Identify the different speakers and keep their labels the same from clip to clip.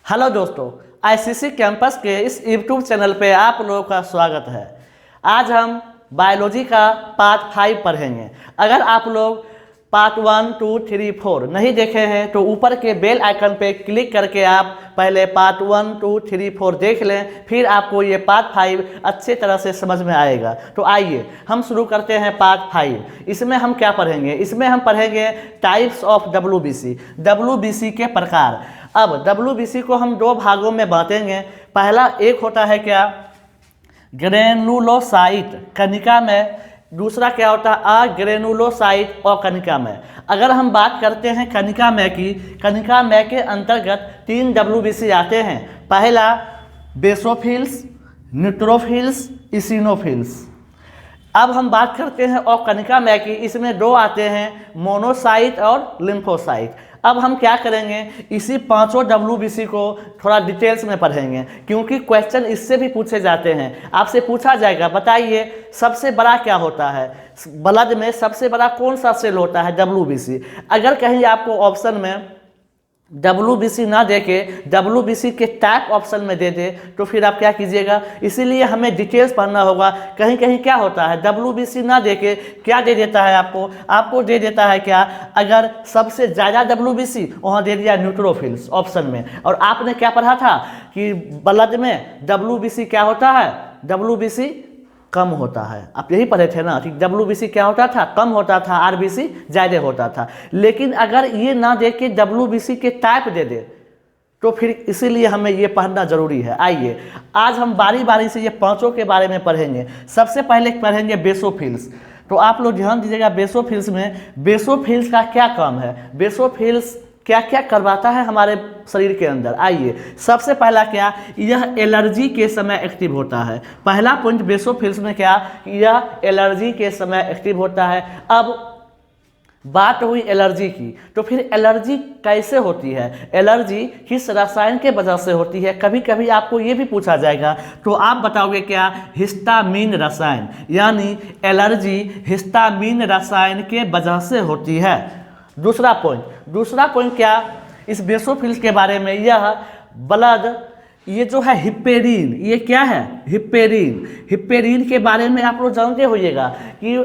Speaker 1: Hello दोस्तों, ICC campus के इस यूट्यूब चैनल पे आप लोगों का स्वागत है। आज हम बायोलॉजी का पार्ट 5 पढ़ेंगे। अगर आप लोग पार्ट 1, 2, 3, 4 नहीं देखे हैं तो ऊपर के बेल आइकन पे क्लिक करके आप पहले पार्ट 1, 2, 3, 4 देख लें, फिर आपको ये पार्ट 5 अच्छे तरह से समझ में आएगा। तो आइए हम शुरू करते हैं पार्ट 5। इसमें हम क्या पढ़ेंगे? इसमें हम पढ़ेंगे टाइप्स ऑफ डब्ल्यूबीसी के प्रकार। अब डब्ल्यूबीसी को हम दो भागों में बांटेंगे। पहला एक होता है क्या, ग्रेनुलोसाइट कणिका में। दूसरा क्या होता है, अग्रेनुलोसाइट और कणिका में। अगर हम बात करते हैं कणिका में की, कणिका में के अंतर्गत 3 डब्ल्यूबीसी आते हैं। पहला बेसोफिल्स, न्यूट्रोफिल्स, इसिनोफिल्स। अब हम बात करते हैं और कणिका में की, इसमें 2 आते हैं, मोनोसाइट और लिम्फोसाइट। अब हम क्या करेंगे, इसी पांचों डब्ल्यूबीसी को थोड़ा डिटेल्स में पढ़ेंगे, क्योंकि क्वेश्चन इससे भी पूछे जाते हैं। आपसे पूछा जाएगा, बताइए सबसे बड़ा क्या होता है, ब्लड में सबसे बड़ा कौन सा सेल होता है? डब्ल्यूबीसी। अगर कहीं आपको ऑप्शन में डब्ल्यूबीसी ना दे के डब्ल्यूबीसी के टाइप ऑप्शन में दे दे तो फिर आप क्या कीजिएगा? इसीलिए हमें डिटेल्स पढ़ना होगा। कहीं कहीं क्या होता है, डब्ल्यूबीसी ना दे के क्या दे देता है आपको दे देता है क्या, अगर सबसे ज़्यादा डब्ल्यूबीसी वहाँ दे दिया न्यूट्रोफिल्स ऑप्शन में। और आपने क्या पढ़ा था कि ब्लड में डब्ल्यूबीसी क्या होता है, डब्ल्यूबीसी कम होता है। आप यही पढ़े थे ना कि डब्ल्यूबीसी क्या होता था, कम होता था, आरबीसी ज़्यादा होता था। लेकिन अगर ये ना दे के डब्ल्यूबीसी के टाइप दे दे तो फिर इसीलिए हमें ये पढ़ना जरूरी है। आइए आज हम बारी बारी से ये पांचों के बारे में पढ़ेंगे। सबसे पहले पढ़ेंगे बेसोफिल्स। तो आप लोग ध्यान दीजिएगा, बेसोफिल्स में बेसोफिल्स का क्या काम है, बेसोफिल्स क्या क्या करवाता है हमारे शरीर के अंदर। आइए सबसे पहला क्या, यह एलर्जी के समय एक्टिव होता है। पहला पॉइंट बेसोफिल्स में क्या, यह एलर्जी के समय एक्टिव होता है। अब बात हुई एलर्जी की, तो फिर एलर्जी कैसे होती है, एलर्जी किस रसायन के वजह से होती है? कभी कभी आपको ये भी पूछा जाएगा, तो आप बताओगे क्या, हिस्टामिन रसायन, यानी एलर्जी हिस्टामिन रसायन के वजह से होती है। दूसरा पॉइंट क्या, इस बेसोफिल्स के बारे में, यह ब्लड, ये जो है हिप्पेरीन, ये क्या है, हिप्पेरीन के बारे में आप लोग जानते होइएगा कि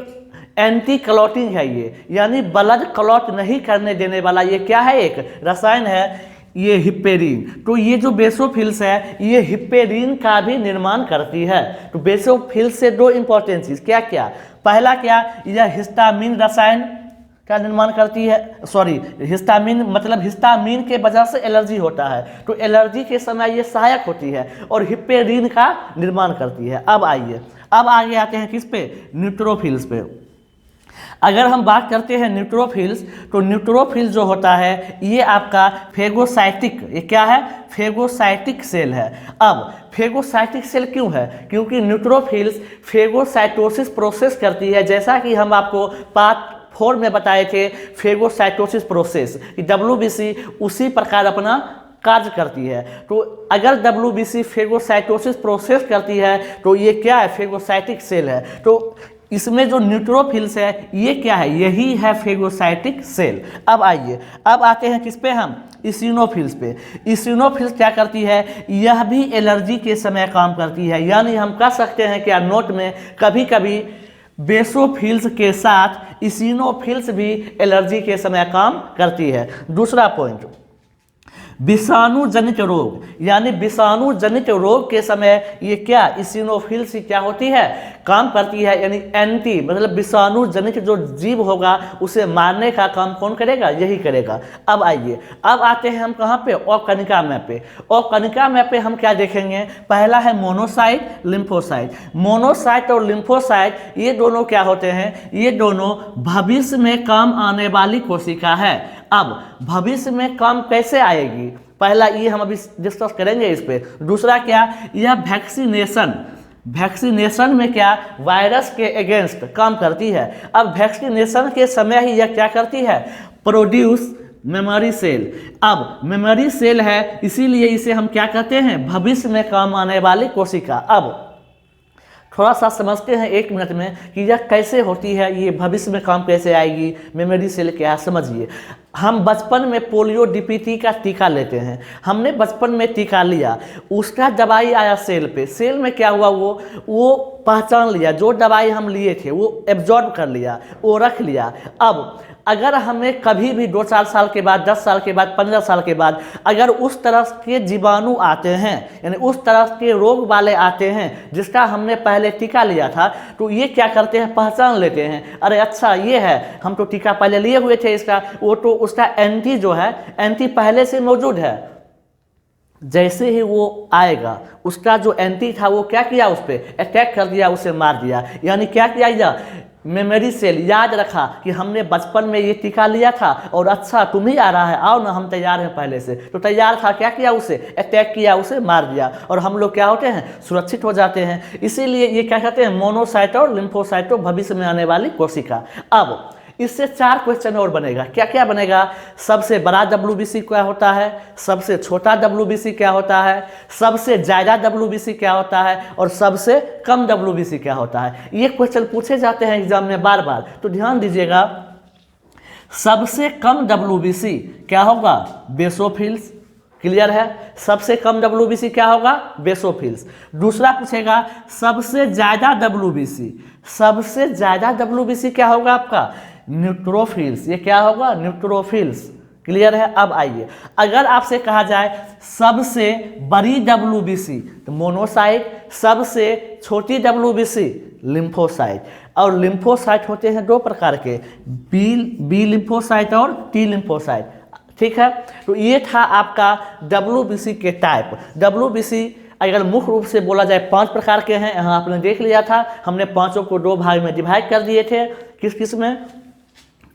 Speaker 1: एंटी क्लॉटिंग है ये, यानी ब्लड क्लॉट नहीं करने देने वाला ये क्या है, एक रसायन है, ये हिप्पेरीन। तो ये जो बेसोफिल्स है ये हिप्पेरीन का भी निर्माण करती है। तो बेसोफिल्स से 2 इंपॉर्टेंट चीज क्या क्या, पहला क्या, यह हिस्टामिन रसायन का निर्माण करती है, हिस्टामिन मतलब हिस्टामिन के वजह से एलर्जी होता है, तो एलर्जी के समय ये सहायक होती है और हिप्पेरीन का निर्माण करती है। अब आइए, अब आगे आते हैं किस पे, न्यूट्रोफिल्स पे। अगर हम बात करते हैं न्यूट्रोफिल्स, तो न्यूट्रोफिल्स जो होता है ये आपका फेगोसाइटिक, ये क्या है, फेगोसाइटिक सेल है। अब फेगोसाइटिक सेल क्यों है, क्योंकि न्यूट्रोफिल्स फेगोसाइटोसिस प्रोसेस करती है, जैसा कि हम आपको पार्ट 4 में बताए थे, फेगोसाइटोसिस प्रोसेस, डब्ल्यूबीसी उसी प्रकार अपना कार्य करती है। तो अगर डब्ल्यूबीसी फेगोसाइटोसिस प्रोसेस करती है तो ये क्या है, फेगोसाइटिक सेल है। तो इसमें जो न्यूट्रोफिल्स है ये क्या है, यही है फेगोसाइटिक सेल। अब आइए, अब आते हैं किस पे हम, इसिनोफिल्स पे। इसिनोफिल्स क्या करती है, यह भी एलर्जी के समय काम करती है, यानी हम कह सकते हैं क्या, नोट में कभी कभी बेसोफिल्स के साथ इसिनोफिल्स भी एलर्जी के समय काम करती है। दूसरा पॉइंट, विषाणु जनित रोग, यानी विषाणु जनित रोग के समय ये क्या, इसिनोफिल्स क्या होती है, काम करती है, यानी एंटी मतलब विषाणु जनित जो जीव होगा उसे मारने का काम कौन करेगा, यही करेगा। अब आइए, अब आते हैं हम कहाँ पे, और कणिका में पे। और कणिका में पे हम क्या देखेंगे, पहला है मोनोसाइट, लिम्फोसाइट। मोनोसाइट और लिम्फोसाइट ये दोनों क्या होते हैं, ये दोनों भविष्य में काम आने वाली कोशिका है। अब भविष्य में काम कैसे आएगी, पहला ये हम अभी डिस्कस करेंगे इस पे। दूसरा क्या, यह वैक्सीनेशन में क्या, वायरस के अगेंस्ट काम करती है। अब वैक्सीनेशन के समय ही यह क्या करती है, प्रोड्यूस मेमोरी सेल। अब मेमोरी सेल है, इसीलिए इसे हम क्या कहते हैं, भविष्य में काम आने वाली कोशिका। अब थोड़ा सा समझते हैं 1 मिनट में कि यह कैसे होती है, ये भविष्य में काम कैसे आएगी, मेमोरी सेल क्या है, समझिए। हम बचपन में पोलियो डीपीटी का टीका लेते हैं, हमने बचपन में टीका लिया, उसका दवाई आया सेल पे, सेल में क्या हुआ, वो पहचान लिया, जो दवाई हम लिए थे वो एब्जॉर्ब कर लिया, वो रख लिया। अब अगर हमें कभी भी 2-4 साल के बाद, 10 साल के बाद, 15 साल के बाद अगर उस तरह के जीवाणु आते हैं, यानी उस तरह के रोग वाले आते हैं जिसका हमने पहले टीका लिया था, तो ये क्या करते हैं, पहचान लेते हैं, अरे अच्छा ये है, हम तो टीका पहले लिए हुए थे इसका, वो तो उसका एंटी जो है, एंटी पहले से मौजूद है। जैसे ही वो आएगा उसका जो एंटी था वो क्या किया, उस पर अटैक कर दिया, उसे मार दिया। यानी क्या किया, मेमोरी सेल याद रखा कि हमने बचपन में ये टीका लिया था और अच्छा तुम ही आ रहा है, आओ ना हम तैयार हैं पहले से, तो तैयार था, क्या किया, उसे अटैक किया, उसे मार दिया, और हम लोग क्या होते हैं, सुरक्षित हो जाते हैं। इसीलिए ये क्या कहते हैं, मोनोसाइट और लिम्फोसाइट, भविष्य में आने वाली कोशिका। अब इससे 4 क्वेश्चन और बनेगा, क्या क्या बनेगा, सबसे बड़ा WBC क्या होता है, सबसे छोटा WBC क्या होता है, सबसे ज़्यादा WBC क्या होता है, और सबसे कम WBC क्या होता है। ये क्वेश्चन पूछे जाते हैं एग्जाम में बार बार, तो ध्यान दीजिएगा। सबसे कम WBC क्या होगा, बेसोफिल्स, क्लियर है, सबसे कम WBC क्या होगा, बेसोफिल्स। दूसरा पूछेगा सबसे ज़्यादा WBC, सबसे ज़्यादा WBC क्या होगा आपका, न्यूट्रोफिल्स, ये क्या होगा, न्यूट्रोफिल्स, क्लियर है। अब आइए, अगर आपसे कहा जाए सबसे बड़ी WBC तो मोनोसाइट, सबसे छोटी WBC लिम्फोसाइट, और लिम्फोसाइट होते हैं 2 प्रकार के, बी लिम्फोसाइट और टी लिम्फोसाइट, ठीक है। तो ये था आपका WBC के टाइप। WBC अगर मुख्य रूप से बोला जाए 5 प्रकार के हैं, यहाँ आपने देख लिया था, हमने पांचों को 2 भाग में डिवाइड कर दिए थे, किस किस में,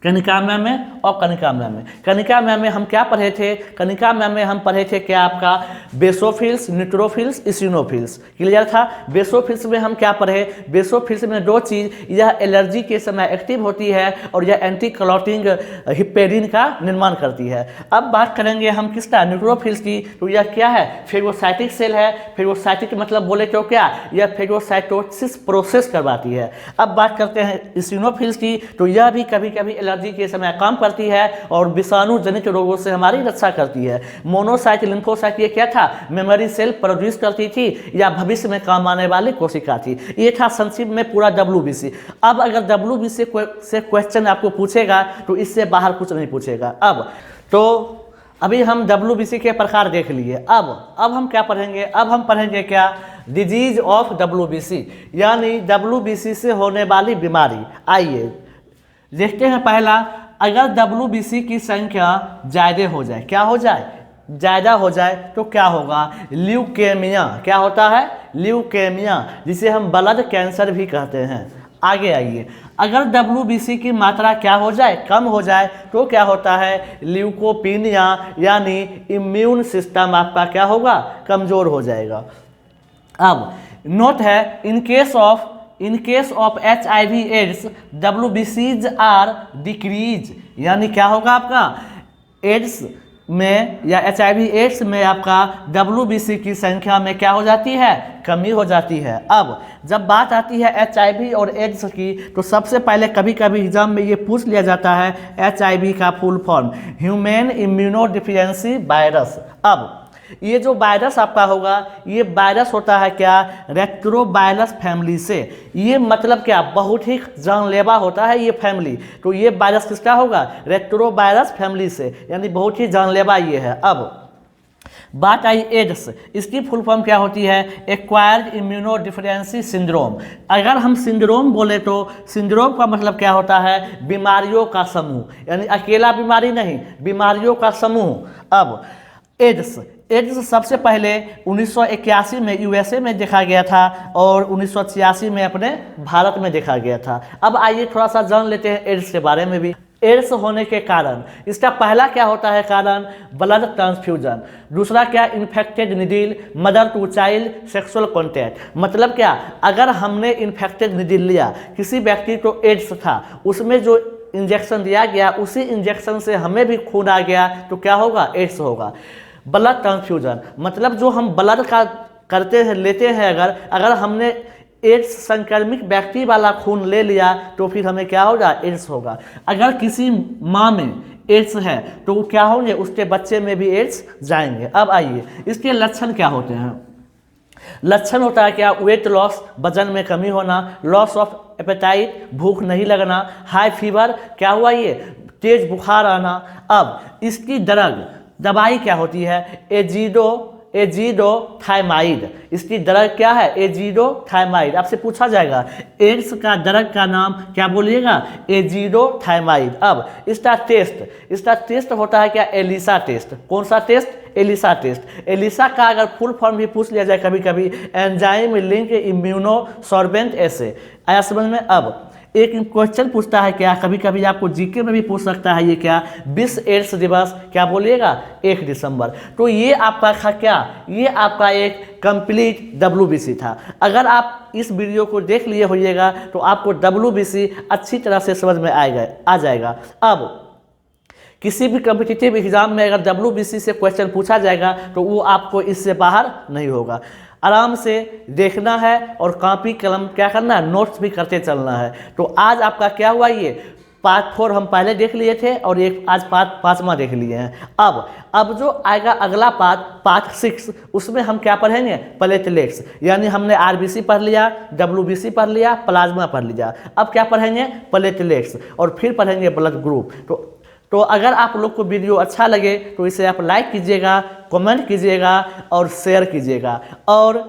Speaker 1: कनिकाम्या में और कनिकाम्या में। कनिकाम्या में हम क्या पढ़े थे, कनिकाम्या में हम पढ़े थे क्या, आपका बेसोफिल्स, न्यूट्रोफिल्स, इसिनोफिल्स, क्लियर था। बेसोफिल्स में हम क्या पढ़े, बेसोफिल्स में 2 चीज़, यह एलर्जी के समय एक्टिव होती है और यह एंटी क्लॉटिंग हिपेरिन का निर्माण करती है। अब बात करेंगे हम किसका, न्यूट्रोफिल्स की, तो यह क्या है, फेगोसाइटिक सेल है। फेगोसाइटिक मतलब बोले तो क्या, यह फेगोसाइटोसिस प्रोसेस करवाती है। अब बात करते हैं इसिनोफिल्स की, तो यह भी कभी कभी एलर्जी के समय काम करती है और विषाणु जनित रोगों से हमारी रक्षा करती है। मोनोसाइट, लिम्फोसाइट ये क्या था, मेमोरी सेल प्रोड्यूस करती थी या भविष्य में काम आने वाली कोशिका थी। ये था संक्षिप्त में पूरा WBC। अब अगर WBC से क्वेश्चन आपको पूछेगा तो इससे बाहर कुछ नहीं पूछेगा। अब तो अभी हम WBC के प्रकार देख लिए। अब हम क्या पढ़ेंगे, अब हम पढ़ेंगे क्या, डिजीज ऑफ WBC, यानी WBC से होने वाली बीमारी। आइए देखते हैं। पहला, अगर WBC की संख्या ज़्यादा हो जाए, क्या हो जाए, ज़्यादा हो जाए तो क्या होगा, ल्यूकेमिया, क्या होता है, ल्यूकेमिया, जिसे हम ब्लड कैंसर भी कहते हैं। आगे आइए, अगर WBC की मात्रा क्या हो जाए, कम हो जाए तो क्या होता है, ल्यूकोपीनिया, यानी इम्यून सिस्टम आपका क्या होगा, कमज़ोर हो जाएगा। अब नोट है, in case of HIV AIDS WBCs are decrease, यानी क्या होगा आपका, एड्स में या HIV एड्स में आपका WBC की संख्या में क्या हो जाती है, कमी हो जाती है। अब जब बात आती है HIV और एड्स की, तो सबसे पहले कभी कभी एग्जाम में ये पूछ लिया जाता है HIV का फुल फॉर्म, ह्यूमन इम्यूनोडिफिशियेंसी वायरस। अब ये जो वायरस आपका होगा, ये वायरस होता है क्या, रेट्रोवायरस फैमिली से। ये मतलब क्या, बहुत ही जानलेवा होता है ये फैमिली। तो ये वायरस किसका होगा, रेट्रोवायरस फैमिली से, यानी बहुत ही जानलेवा ये है। अब बात आई एड्स, इसकी फुल फॉर्म क्या होती है, एक्वायर्ड इम्यूनोडिफिशियेंसी सिंड्रोम। अगर हम सिंड्रोम बोले तो सिंड्रोम का मतलब क्या होता है, बीमारियों का समूह, यानी अकेला बीमारी नहीं, बीमारियों का समूह। अब एड्स सबसे पहले 1981 में USA में देखा गया था और 1986 में अपने भारत में देखा गया था। अब आइए थोड़ा सा जान लेते हैं एड्स के बारे में भी। एड्स होने के कारण, इसका पहला क्या होता है कारण, ब्लड ट्रांसफ्यूजन। दूसरा क्या, infected needle, mother to child sexual contact. मतलब क्या, अगर हमने इन्फेक्टेड निडिल लिया, किसी व्यक्ति को एड्स था, उसमें जो इंजेक्शन दिया गया, उसी इंजेक्शन से हमें भी खून आ गया, तो क्या होगा, एड्स होगा। ब्लड ट्रांसफ्यूजन मतलब जो हम ब्लड का करते हैं, लेते हैं, अगर हमने एड्स संक्रमित व्यक्ति वाला खून ले लिया तो फिर हमें क्या होगा, एड्स होगा। अगर किसी माँ में एड्स है तो वो क्या होंगे, उसके बच्चे में भी एड्स जाएंगे। अब आइए इसके लक्षण क्या होते हैं। लक्षण होता है क्या, वेट लॉस, वजन में कमी होना, लॉस ऑफ एपेटाइट, भूख नहीं लगना, हाई फीवर, क्या हुआ ये, तेज बुखार आना। अब इसकी दवाई क्या होती है, एजिडोथाइमाइड। इसकी ड्रग क्या है, एजिडोथाइमाइड। आपसे पूछा जाएगा एड्स का ड्रग का नाम क्या बोलिएगा, एजिडोथाइमाइड। अब इसका टेस्ट होता है क्या, एलिसा टेस्ट। कौन सा टेस्ट, एलिसा टेस्ट। एलिसा का अगर फुल फॉर्म भी पूछ लिया जाए कभी कभी, एंजाइम लिंक इम्यूनोसॉर्बेंट ऐसे, आया समझ में। अब एक क्वेश्चन पूछता है क्या, कभी कभी आपको जीके में भी पूछ सकता है, ये क्या, विश्व एड्स दिवस क्या बोलिएगा, 1 दिसंबर। तो ये आपका क्या, ये आपका एक कंप्लीट WBC था। अगर आप इस वीडियो को देख लिए होइएगा तो आपको WBC अच्छी तरह से समझ में आ जाएगा। अब किसी भी कम्पिटिटिव एग्जाम में अगर WBC से क्वेश्चन पूछा जाएगा तो वो आपको इससे बाहर नहीं होगा। आराम से देखना है और कॉपी कलम क्या करना है, नोट्स भी करते चलना है। तो आज आपका क्या हुआ, ये पार्ट 4 हम पहले देख लिए थे और एक आज पार्ट 5वां देख लिए हैं। अब जो आएगा अगला पार्ट 6, उसमें हम क्या पढ़ेंगे, प्लेटलेट्स। यानी हमने RBC पढ़ लिया, WBC पढ़ लिया, प्लाज्मा पढ़ लिया। अब क्या पढ़ेंगे, प्लेटलेट्स, और फिर पढ़ेंगे ब्लड ग्रुप। तो अगर आप लोग को वीडियो अच्छा लगे तो इसे आप लाइक कीजिएगा, कमेंट कीजिएगा और शेयर कीजिएगा, और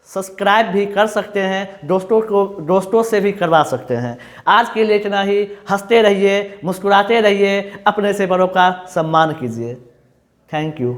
Speaker 1: सब्सक्राइब भी कर सकते हैं, दोस्तों से भी करवा सकते हैं। आज के लिए इतना ही। हंसते रहिए, मुस्कुराते रहिए, अपने से बड़ों का सम्मान कीजिए। Thank you.